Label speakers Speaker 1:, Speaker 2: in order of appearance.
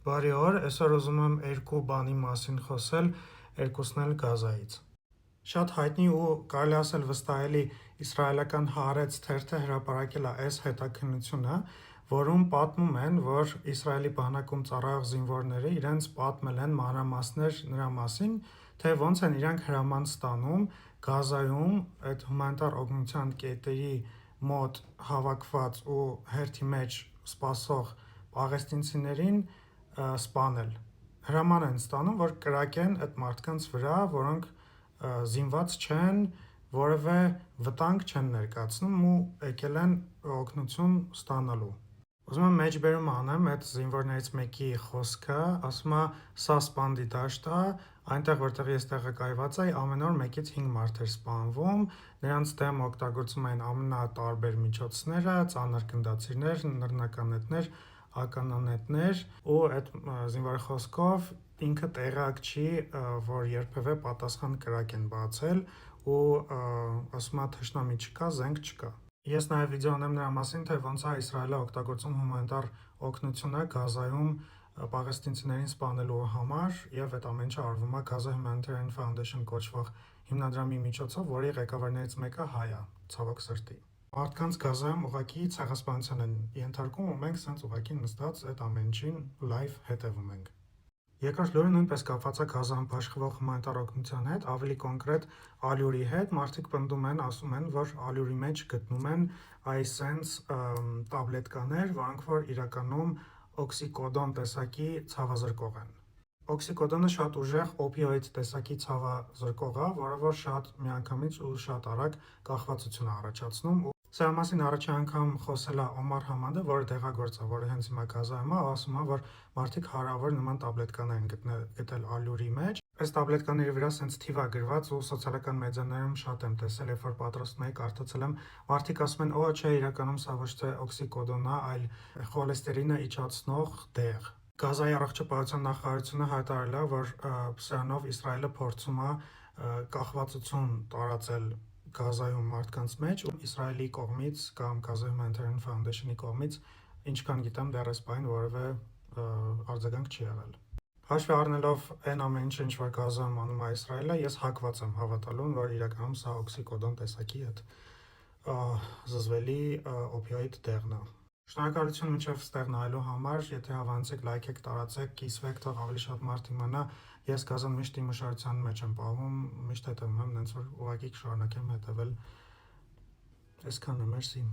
Speaker 1: Բարի օր, այսօր ուզում եմ երկու բանի մասին խոսել, երկուսն էլ Գազայից։ Շատ հայտնի ու կարելի ասել վստահելի իսրայելական Հaaretz թերթը հրապարակել է այս հետաքննությունը, որում պատմում են, որ Իսրայելի բանակում ծառայող զինվորները իրենց պատմել են մանրամասներ նրա մասին, թե ոնց են իրանք հրաման ստանում Գազայում այդ հումանիտար օգնության կետերի մոտ հավաքված ու հերթի մեջ սպասող պաղեստինցիներին սպանել։ Հրաման են ստանում, որ կրակեն այդ մարդկանց վրա, որոնք զինված չեն, որևէ վտանգ չեն ներկայացնում ու եկել են օգնություն ստանալու։ Ուզում եմ մեջբերում անեմ այդ զինվորներից մեկի խոսքը, ասում է, սա սպանդի դաշտ է, այնտեղ որտեղ ես տեղակայված էի, ամեն օր 1-ից 5 մարդ էր սպանվում, նրանց դեմ օգտագործում էին ամենատարբեր միջոցները, ծանր գնդացիրներ, նռնականետներ, ականանետներ ու այդ զինվորի խոսքով ինքը տեղյակ չի, որ երբևէ պատասխան կրակ են բացել ու ասում է թշնամի չկա, զենք չկա։ Ես նաև վիդեո ունեմ նրա մասին, թե ոնց է Իսրայելը օգտագործում հումանիտար օգնությունը Գազայում պաղեստինցիներին սպանելու համար եւ այդ ամեն ինչը արվում է Gaza Humanitarian Foundation կոչվող հիմնադրամի միջոցով, որի ղեկավարներից մեկը հայ է, ցավոք սրտի։ Մարդկանց Գազայում ուղղակի ցեղասպանության են ենթարկում ու մենք սենց ուղղակի նստած այդ ամեն ինչին լայվ հետևում ենք։ Երկրորդ լուրը նույնպես կապված է Գազայում բաշխվող հումանիտար օգնության հետ, ավելի կոնկրետ ալյուրի հետ։ Մարդիկ պնդում են, ասում են, որ ալյուրի մեջ գտնում են այս սենց տաբլետկաներ, որոնք որ իրականում օքսիկոդոն տեսակի ցավազրկող են։ Օքսիկոդոնը շատ ուժեղ օպիոիդ տեսակի ցավազրկող է, որը որ շատ միանգամից ու շատ արագ կախվածություն է առաջացնում։ Սրա մասին առաջի անգամ խոսել է Օմար Համադը, որը դեղագործ է, որը հենց հիմա Գազայում է, ասում է, որ մարդիկ հարավոր նման տաբլետկաներ են գտել ալյուրի մեջ։ Այս տաբլետկաների վրա սենց թիվ է գրված ու սոցիալական մեդիաներում շատ եմ տեսել, երբ որ պատրաստում էի, կարդացել եմ, մարդիկ ասում են, օ, չէ, իրականում սա ոչ թե օքսիկոդոն է, այլ խոլեստերինը իջացնող դեղ։ Գազայի առողջապահության նախարարությունը հայտարարել է, որ սրանով Իսրայելը փորձում է կախվածություն տարածել Գազայում մարդկանց մեջ ու Իսրայելի կողմից կամ Gaza Humanitarian Foundation-ի կողմից, ինչքան գիտեմ, դեռ այս պահին որևէ արձագանք չի եղել։ Հաշվի առնելով այն ամեն ինչը, ինչ որ Գազայում անում է Իսրայելը, ես հակված եմ հավատալուն, որ իրականում սա օքսիկոդոն տեսակի այդ զզվելի օպիոիդ դեղն է։ Շնորհակալություն մինչև ստեղ նայելու համար, եթե հավանեցեք, լայքեք, տարածեք, կիսվեք, թող ավելի շատ մարդ իմանա, ես Գազան միշտ իմ ուշադրության մեջ եմ պահում, միշտ հետևում եմ, նենց որ ուղղակի կշարունակեմ հետևել, այսքանը, մերսի։